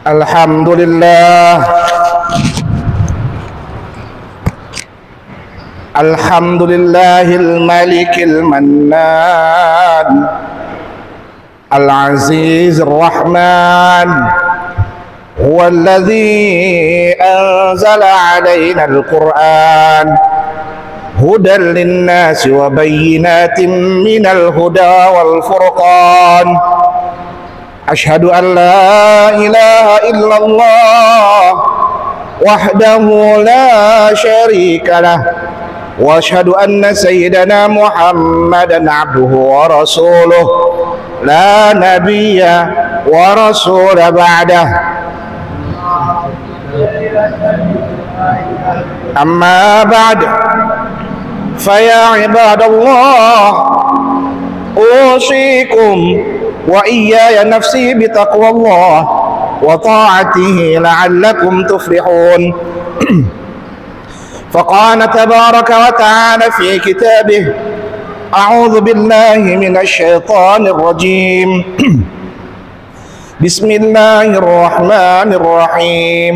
Alhamdulillah. Alhamdulillahil malikil mannan, al-azizir rahman, huwallazi anzala alaina al-Qur'an hudan linnasi wa bayyinatin minal huda wal furqan. Ashhadu an la ilaha illallah wahdahu la syarika lah, wa ashhadu anna sayyidana Muhammadan abduhu wa rasuluh la nabiyya wa rasul ba'dah. Amma ba'd, faya ibadallah, usikum wa iyaya nafsi bitaqwallah wa ta'atihi la'allakum tuflihun. فقال تبارك وتعالى في كتابه: أعوذ بالله من الشيطان الرجيم بسم الله الرحمن الرحيم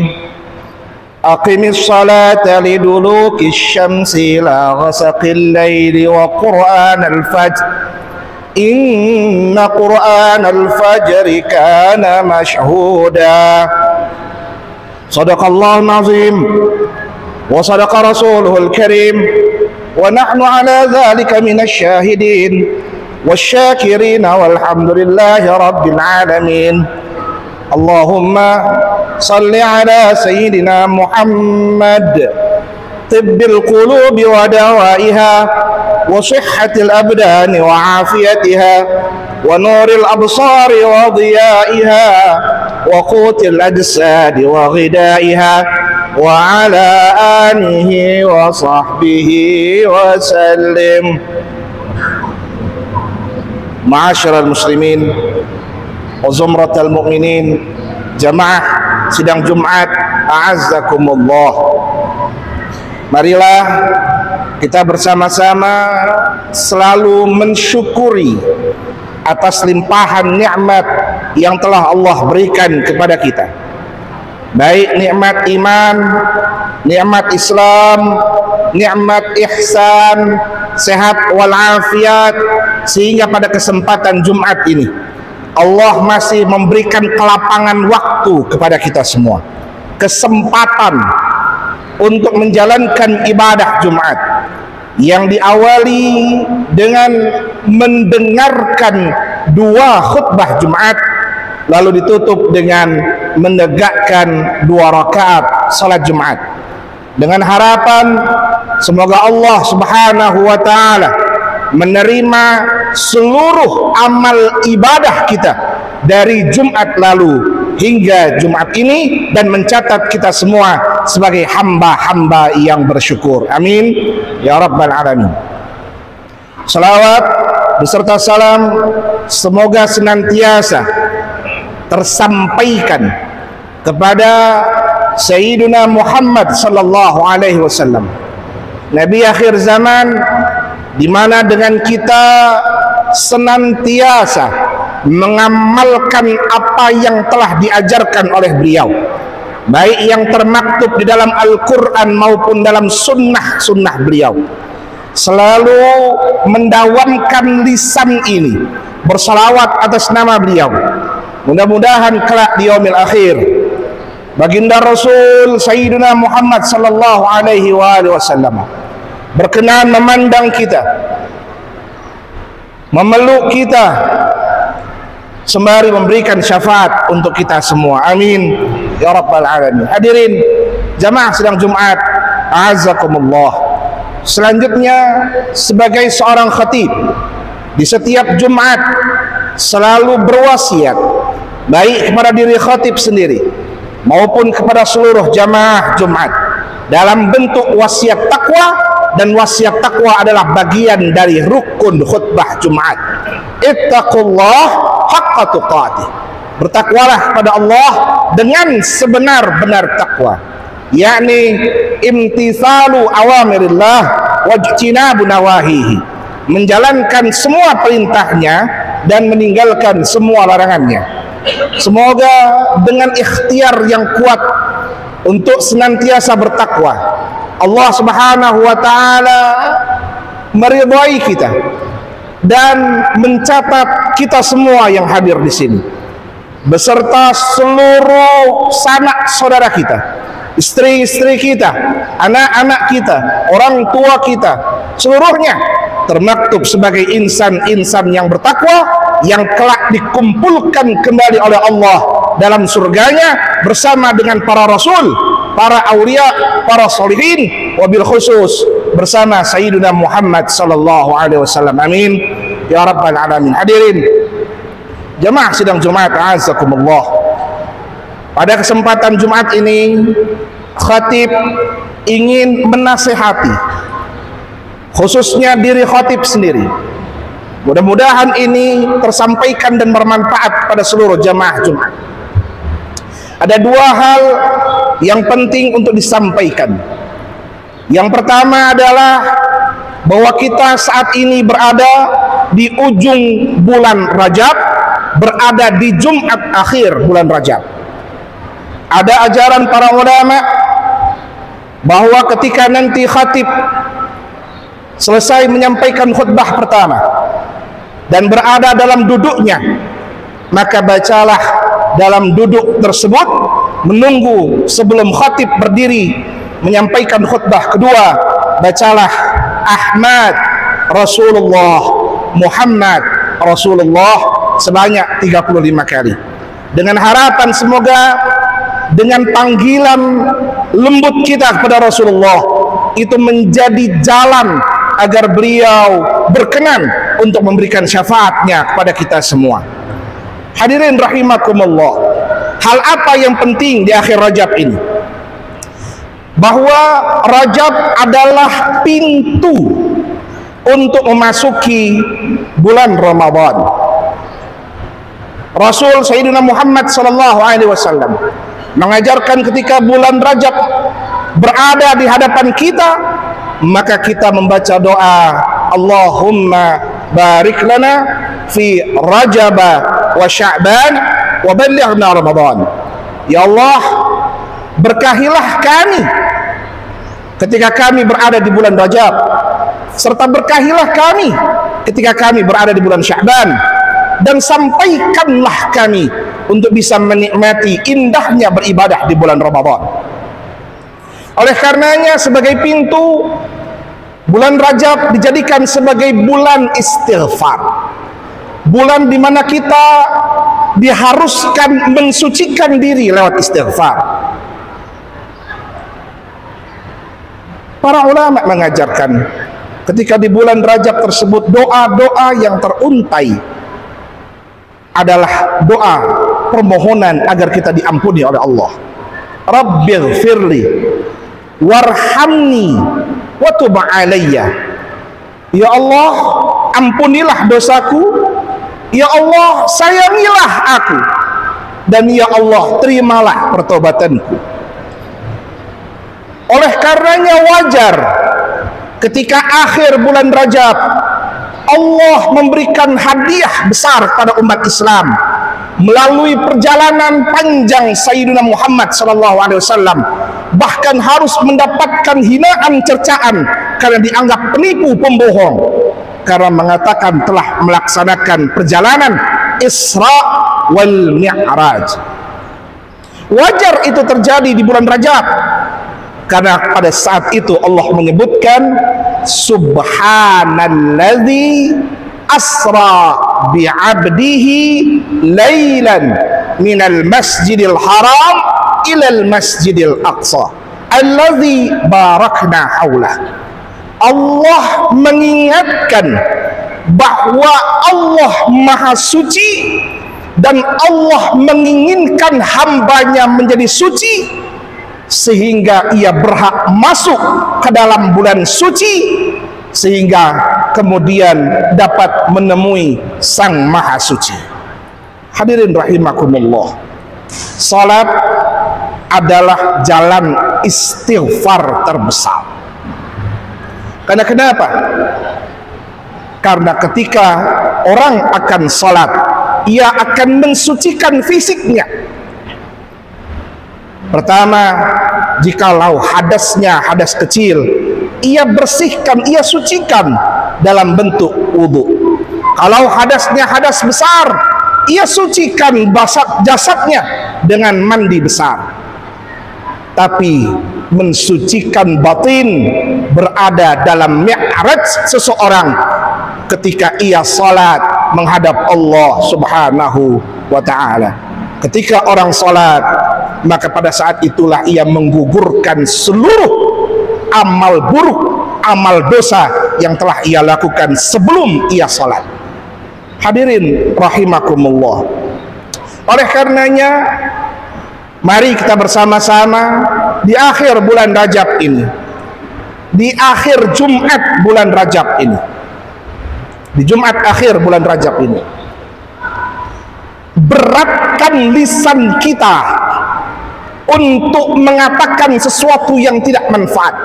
أقم الصلاة لدلوك الشمس إلى غسق الليل وقرآن الفجر إن قرآن الفجر كان مشهودا. صدق الله العظيم وصدق رسوله الكريم ونحن على ذلك من الشاهدين والشاكرين والحمد لله رب العالمين. اللهم صل على سيدنا محمد طب القلوب ودوائها وصحة الأبدان وعافيتها ونور الأبصار وضيائها وقوت الأجساد وغذائها وعلى آله وصحبه وسلم. Ma'asyiral muslimin wa zumratal mu'minin, jamaah sidang Jumat, a'azzakumullah. Marilah kita bersama-sama selalu mensyukuri atas limpahan nikmat yang telah Allah berikan kepada kita, baik nikmat iman, nikmat Islam, nikmat ihsan, sehat walafiat, sehingga pada kesempatan Jumat ini Allah masih memberikan kelapangan waktu kepada kita semua, kesempatan untuk menjalankan ibadah Jumat yang diawali dengan mendengarkan dua khutbah Jumat, lalu ditutup dengan menegakkan 2 rakaat salat Jumat, dengan harapan semoga Allah Subhanahu wa taala menerima seluruh amal ibadah kita dari Jumat lalu hingga Jumat ini dan mencatat kita semua sebagai hamba-hamba yang bersyukur. Amin ya rabbal alamin. Salawat beserta salam semoga senantiasa tersampaikan kepada Sayyidina Muhammad sallallahu alaihi wasallam, Nabi akhir zaman, di mana dengan kita senantiasa mengamalkan apa yang telah diajarkan oleh beliau, baik yang termaktub di dalam Al-Quran maupun dalam sunnah beliau, selalu mendawamkan lisan ini bersalawat atas nama beliau. Mudah-mudahan kelak di yaumil akhir baginda Rasul Sayyidina Muhammad sallallahu alaihi wasallam berkenan memandang kita, memeluk kita, sembari memberikan syafaat untuk kita semua. Amin ya rabbal alamin. Hadirin jamaah sidang Jumat, a'azzakumullah. Selanjutnya, sebagai seorang khatib di setiap Jumat selalu berwasiat baik kepada diri khatib sendiri maupun kepada seluruh jamaah Jumat dalam bentuk wasiat takwa, dan wasiat takwa adalah bagian dari rukun khutbah Jumat. Ittaqullah haqqa tuqatih, bertakwalah kepada Allah dengan sebenar-benar takwa, yakni imtithalu awamirillah wajtinabu nawahihi, menjalankan semua perintahnya dan meninggalkan semua larangannya. Semoga dengan ikhtiar yang kuat untuk senantiasa bertakwa, Allah Subhanahu wa taala meridhai kita dan mencatat kita semua yang hadir di sini beserta seluruh sanak saudara kita, istri-istri kita, anak-anak kita, orang tua kita, seluruhnya termaktub sebagai insan-insan yang bertakwa yang kelak dikumpulkan kembali oleh Allah dalam surganya bersama dengan para rasul, para aulia, para solihin, wabil khusus bersama Sayyidina Muhammad sallallahu alaihi wasallam. Amin ya rabbal alamin. Hadirin jamaah sidang Jumat azakumullah. Pada kesempatan Jumat ini khatib ingin menasihati khususnya diri khatib sendiri. Mudah-mudahan ini tersampaikan dan bermanfaat pada seluruh jamaah Jumat. Ada dua hal yang penting untuk disampaikan. Yang pertama adalah bahwa kita saat ini berada di ujung bulan Rajab, berada di Jumat akhir bulan Rajab. Ada ajaran para ulama bahwa ketika nanti khatib selesai menyampaikan khutbah pertama dan berada dalam duduknya, maka bacalah dalam duduk tersebut menunggu sebelum khatib berdiri menyampaikan khutbah kedua, bacalah Ahmad Rasulullah Muhammad Rasulullah sebanyak 35 kali, dengan harapan semoga dengan panggilan lembut kita kepada Rasulullah itu menjadi jalan agar beliau berkenan untuk memberikan syafaatnya kepada kita semua. Hadirin rahimakumullah, hal apa yang penting di akhir Rajab ini? Bahwa Rajab adalah pintu untuk memasuki bulan Ramadan. Rasul Sayyidina Muhammad sallallahu alaihi wasallam mengajarkan ketika bulan Rajab berada di hadapan kita, maka kita membaca doa Allahumma barik lana fi Rajab wa Sya'ban wa ballighna Ramadan. Ya Allah, berkahilah kami ketika kami berada di bulan Rajab, serta berkahilah kami ketika kami berada di bulan Sya'ban, dan sampaikanlah kami untuk bisa menikmati indahnya beribadah di bulan Ramadan. Oleh karenanya sebagai pintu, bulan Rajab dijadikan sebagai bulan istighfar, bulan di mana kita diharuskan mensucikan diri lewat istighfar. Para ulama mengajarkan ketika di bulan Rajab tersebut doa-doa yang teruntai adalah doa permohonan agar kita diampuni oleh Allah. Rabbighfirli warhamni wa tub alayya. Ya Allah, ampunilah dosaku. Ya Allah, sayangilah aku. Dan ya Allah, terimalah pertobatanku. Oleh karenanya wajar ketika akhir bulan Rajab Allah memberikan hadiah besar pada umat Islam melalui perjalanan panjang Sayyidina Muhammad SAW, bahkan harus mendapatkan hinaan cercaan karena dianggap penipu pembohong karena mengatakan telah melaksanakan perjalanan Isra wal Mi'raj. Wajar itu terjadi di bulan Rajab karena pada saat itu Allah menyebutkan subhanalladzi asra bi'abdihi laylan minal masjidil haram ilal masjidil aqsa alladzi barakna haulah. Allah mengingatkan bahwa Allah maha suci dan Allah menginginkan hambanya menjadi suci sehingga ia berhak masuk ke dalam bulan suci sehingga kemudian dapat menemui Sang Maha Suci. Hadirin rahimakumullah, salat adalah jalan istighfar terbesar. Karena kenapa? Karena ketika orang akan salat ia akan mensucikan fisiknya. Pertama, jikalau hadasnya hadas kecil, ia bersihkan, ia sucikan dalam bentuk wudu. Kalau hadasnya hadas besar, ia sucikan jasadnya dengan mandi besar. Tapi mensucikan batin berada dalam mi'raj seseorang ketika ia salat menghadap Allah Subhanahu wa ta'ala. Ketika orang salat, maka pada saat itulah ia menggugurkan seluruh amal buruk, amal dosa yang telah ia lakukan sebelum ia salat. Hadirin rahimakumullah. Oleh karenanya, mari kita bersama-sama di akhir bulan Rajab ini, di akhir Jumat bulan Rajab ini, di Jumat akhir bulan Rajab ini, beratkan lisan kita untuk mengatakan sesuatu yang tidak manfaat,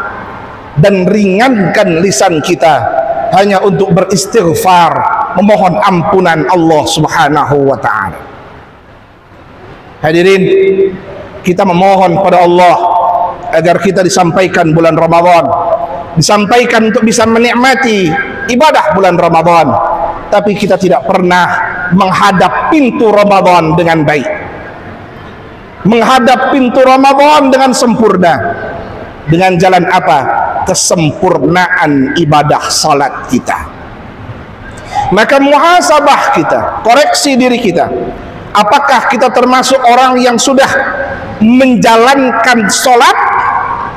dan ringankan lisan kita hanya untuk beristighfar, memohon ampunan Allah Subhanahu wa ta'ala. Hadirin, kita memohon pada Allah agar kita disampaikan bulan Ramadan, disampaikan untuk bisa menikmati ibadah bulan Ramadan, tapi kita tidak pernah menghadap pintu Ramadan dengan baik, menghadap pintu Ramadan dengan sempurna. Dengan jalan apa? Kesempurnaan ibadah salat kita. Maka muhasabah kita, koreksi diri kita, apakah kita termasuk orang yang sudah menjalankan salat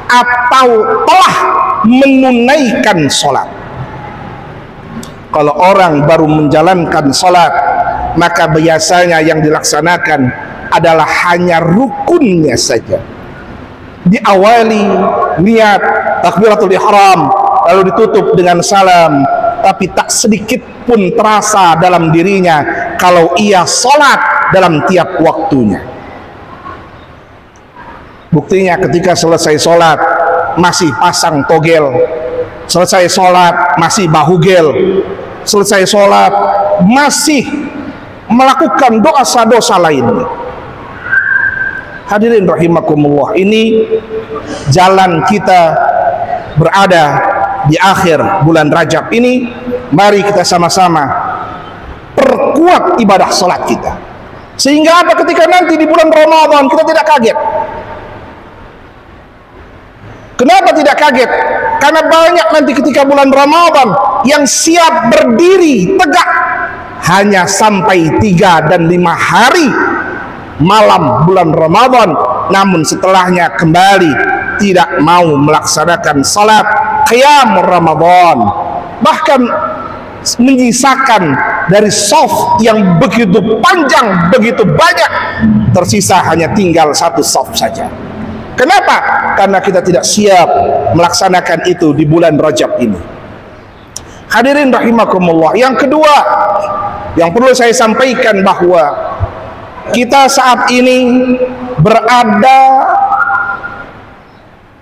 atau telah menunaikan salat. Kalau orang baru menjalankan salat, maka biasanya yang dilaksanakan adalah hanya rukunnya saja. Diawali niat takbiratul ihram, lalu ditutup dengan salam, tapi tak sedikit pun terasa dalam dirinya kalau ia salat dalam tiap waktunya. Buktinya ketika selesai salat masih pasang togel, selesai salat masih bahugel, selesai salat masih melakukan dosa-dosa lainnya. Hadirin rahimakumullah, ini jalan kita berada di akhir bulan Rajab ini. Mari kita sama-sama perkuat ibadah salat kita, sehingga apa, ketika nanti di bulan Ramadan kita tidak kaget. Kenapa tidak kaget? Karena banyak nanti ketika bulan Ramadan yang siap berdiri tegak hanya sampai 3 dan 5 hari malam bulan Ramadan, namun setelahnya kembali tidak mau melaksanakan salat qiyam Ramadan, bahkan menyisakan dari shaf yang begitu panjang, begitu banyak, tersisa hanya tinggal 1 shaf saja. Kenapa? Karena kita tidak siap melaksanakan itu di bulan Rajab ini. Hadirin rahimakumullah, yang kedua yang perlu saya sampaikan, bahwa kita saat ini berada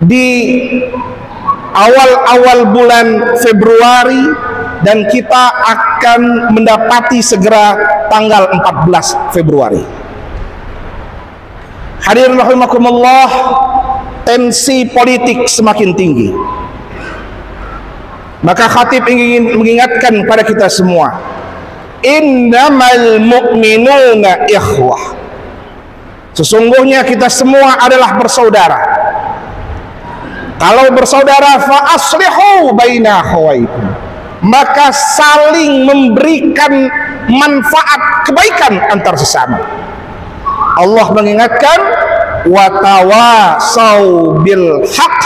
di awal-awal bulan Februari, dan kita akan mendapati segera tanggal 14 Februari. Hadirin rahimakumullah, tensi politik semakin tinggi. Maka khatib ingin mengingatkan pada kita semua, innamal mu'minuna ikhwah. Sesungguhnya kita semua adalah bersaudara. Kalau bersaudara, fa aslihu baina akhawaykum, maka saling memberikan manfaat kebaikan antar sesama. Allah mengingatkan, wa tawasau bil haq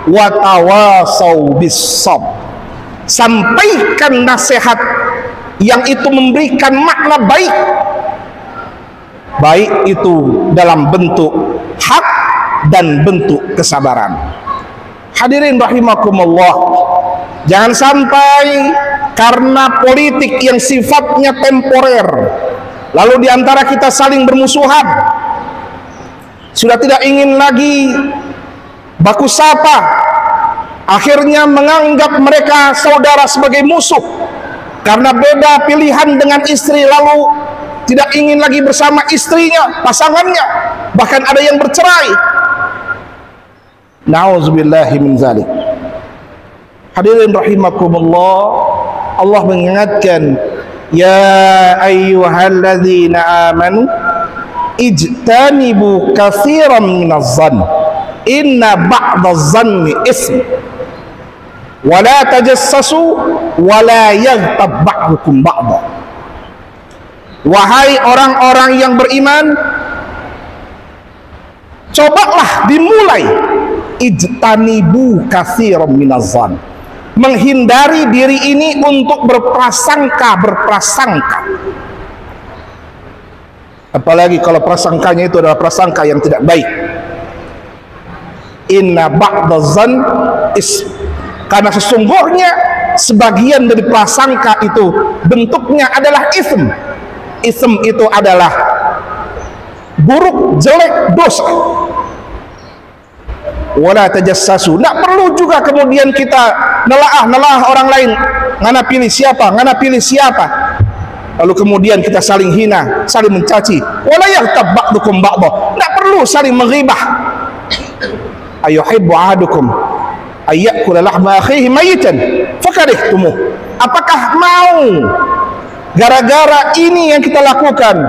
wa tawasau bis sabr. Sampaikan nasihat yang itu memberikan makna baik, baik itu dalam bentuk hak dan bentuk kesabaran. Hadirin rahimakumullah, jangan sampai karena politik yang sifatnya temporer, lalu diantara kita saling bermusuhan, sudah tidak ingin lagi baku sapa, akhirnya menganggap mereka saudara sebagai musuh karena beda pilihan dengan istri, lalu tidak ingin lagi bersama istrinya, pasangannya, bahkan ada yang bercerai. Na'udzubillahi min zalik. Hadirin rahimakumullah, Allah mengingatkan, ya ayyuhalladzina amanu ijtanibu katsiran minaz zann inna ba'daz zanni ism wa la tajassasu wa la yaghtab ba'dukum ba'da. Wahai orang-orang yang beriman, cobalah dimulai ijtanibu katsiran minaz zann, menghindari diri ini untuk berprasangka. Apalagi kalau prasangkanya itu adalah prasangka yang tidak baik. Inna ba'daz zann is, karena sesungguhnya sebagian dari prasangka itu bentuknya adalah ism. Ism itu adalah buruk, jelek, dosa. Wala tajassasu, tidak perlu juga kemudian kita nelaah orang lain, ngana pilih siapa, lalu kemudian kita saling hina, saling mencaci. Wala yaghtab ba'dukum ba'da, tidak perlu saling menghibah. Ayuhibbu ahadukum ayyakula lahma akhihi mayitan fakarihtumuh. Apakah mau gara-gara ini yang kita lakukan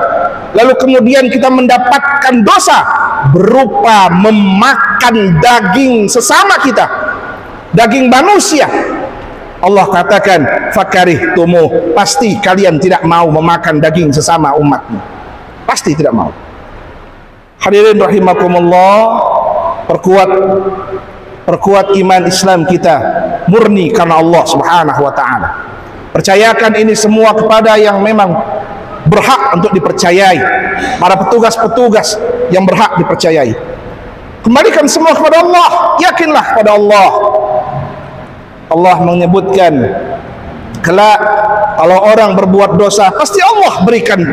lalu kemudian kita mendapatkan dosa berupa memakan daging sesama kita, daging manusia? Allah katakan fakarihtumuh, pasti kalian tidak mau memakan daging sesama umatmu, pasti tidak mau. Hadirin rahimakumullah, perkuat iman Islam kita murni karena Allah Subhanahu wa taala. Percayakan ini semua kepada yang memang berhak untuk dipercayai, para petugas-petugas yang berhak dipercayai. Kembalikan semua kepada Allah, yakinlah pada Allah. Allah menyebutkan, kelak kalau orang berbuat dosa pasti Allah berikan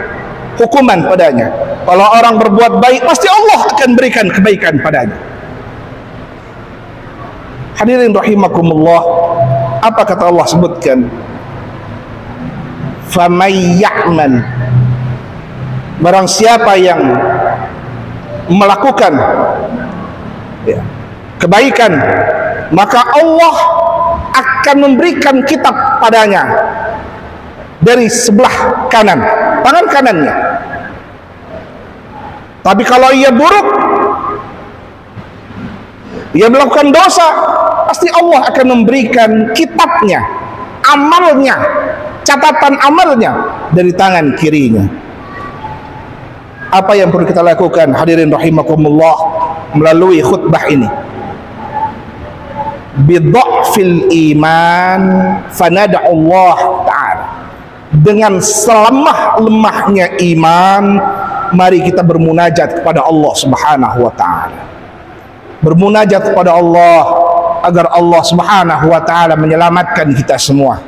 hukuman padanya. Kalau orang berbuat baik pasti Allah akan berikan kebaikan padanya. Hadirin rahimakumullah, apa kata Allah sebutkan? Famay ya'man, barang siapa yang melakukan kebaikan, maka Allah akan memberikan kitab padanya dari sebelah kanan, tangan kanannya. Tapi kalau ia buruk, ia melakukan dosa, pasti Allah akan memberikan kitabnya, amalnya, catatan amalnya dari tangan kirinya. Apa yang perlu kita lakukan, hadirin rahimakumullah, melalui khutbah ini? Bidha'fil iman fanad'ullah ta'ala, dengan selemah-lemahnya iman, mari kita bermunajat kepada Allah Subhanahu wa ta'ala. Bermunajat kepada Allah agar Allah Subhanahu wa ta'ala menyelamatkan kita semua,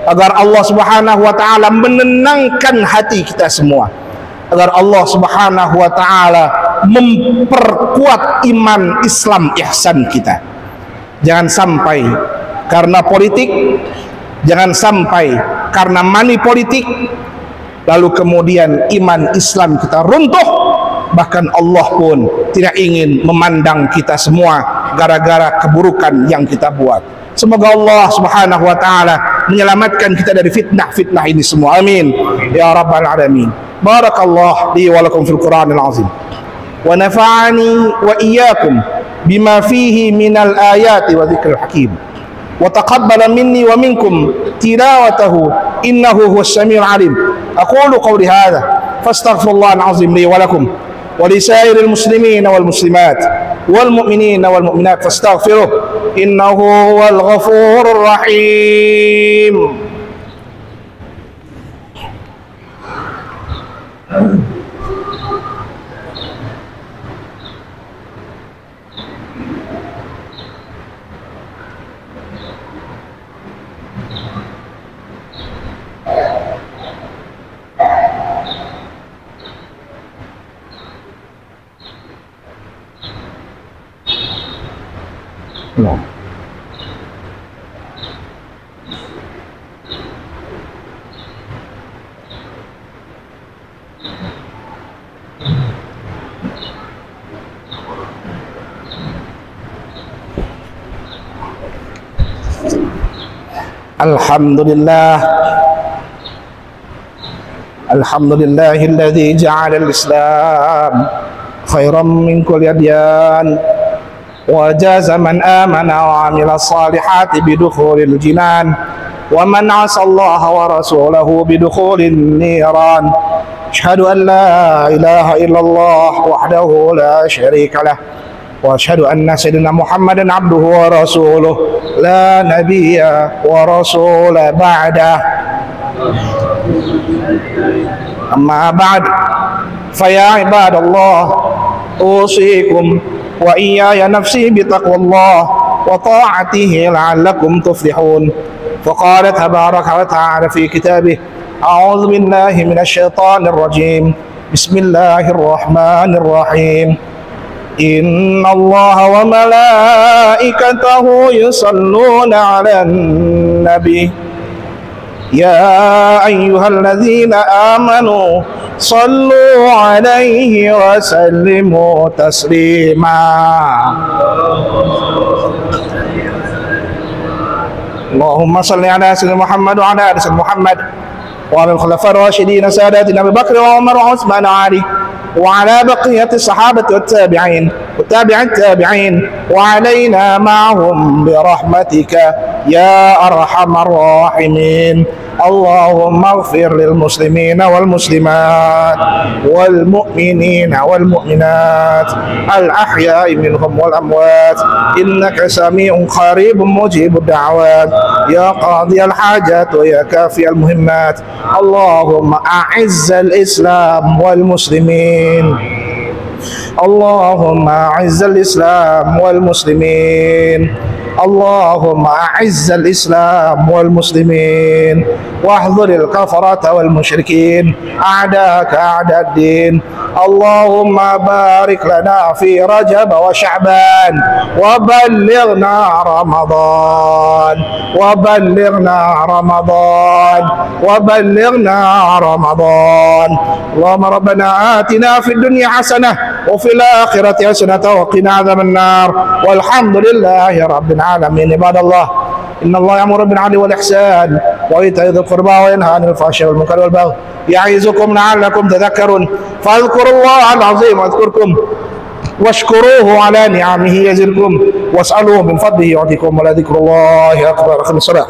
agar Allah Subhanahu wa ta'ala menenangkan hati kita semua, agar Allah Subhanahu wa ta'ala memperkuat iman Islam ihsan kita. Jangan sampai karena politik, jangan sampai karena money politik, lalu kemudian iman Islam kita runtuh. Bahkan Allah pun tidak ingin memandang kita semua gara-gara keburukan yang kita buat. Semoga Allah Subhanahu wa ta'ala menyelamatkan kita dari fitnah-fitnah ini semua. Amin ya rabbal alamin. Barakallah li wa lakum fil Qur'anil azim, wa nafa'ani wa iyyakum bima fihi minal ayati wa dzikril hakim, wa taqabbala minni wa minkum tilawatahu innahu huwas samiul alim. Aqulu qawli hadha fastaghfirullahal azim li wa lakum wa li sairil muslimin wal muslimat wal mu'minin wal mu'minat fastaghfiruh innahu huwal ghafurur rahim. No. Alhamdulillah, alhamdulillahilladzi ja'ala al-islam khairan min kulli adyan wa jaza man amana wa amila salihati bidukhulil jinan wa man 'asa Allah wa rasulahu bidukhulin niran. Asyhadu an la ilaha illallah wahdahu la syarika lah wa asyhadu anna sayyidina Muhammadan abduhu wa rasuluh la nabiyya wa rasula ba'da. Amma ba'd, faya ibadallah, usikum wa iyaya nafsi bitaqwallah wa ta'atihi la'allakum tuflihun. Faqala tabaraka wa ta'ala fi kitabih, a'udzu billahi minasy syaithanir rajim. Bismillahirrahmanirrahim. Innallaha wa malaikatahu yusalluna 'alan nabi. Ya ayyuhalladzina amanu sallu 'alaihi wa sallimu taslima. Allahumma salli ala sayyidina Muhammad wa ala ali sayyidina Muhammad wa ala al-khulafa ar-rasyidin sadatina Abu Bakr wa Umar wa Utsman wa Ali wa ala baqiyati as-sahabati wat-tabi'in wa tabi'it tabi'in wa alaina ma'hum bi rahmatika ya arhamar rahimin. Allahumma ighfir lil muslimina wal muslimat wal mu'minina wal mu'minat al ahya'i minhum wal amwat innaka sami'un qaribun mujibud da'wat ya qadiyal hajat wa ya kafiyal muhimmat. Allahumma a'izzal islam wal muslimin. Allahumma a'izzal islam wal muslimin. Allahumma a'izzal islam wal muslimin wahdhuril kafarata wal musyrikin a'daka a'dad din. Allahumma barik lana fi Rajab wa Sya'ban wa ballighna Ramadan wa ballighna Ramadan wa ballighna Ramadan. Allahumma rabbana atina fid dunya hasanah wa fil akhirati hasanah wa qina adzaban nar. Walhamdulillahi rabbil alamin. Ibadallah, inna Allah ya'muru bil 'adli wal ihsan wa ita'i dzil qurba wa yanha 'anil fahsya'i wal munkari wal baghi ya'izukum la'allakum tadhakkarun. Fadhkurullaha al-'azim wadhkurkum washkuruhu 'ala ni'amihi yazidkum was'aluhu min fadlihi yu'tikum wa la dhikrullahi akbar. Akhir salat.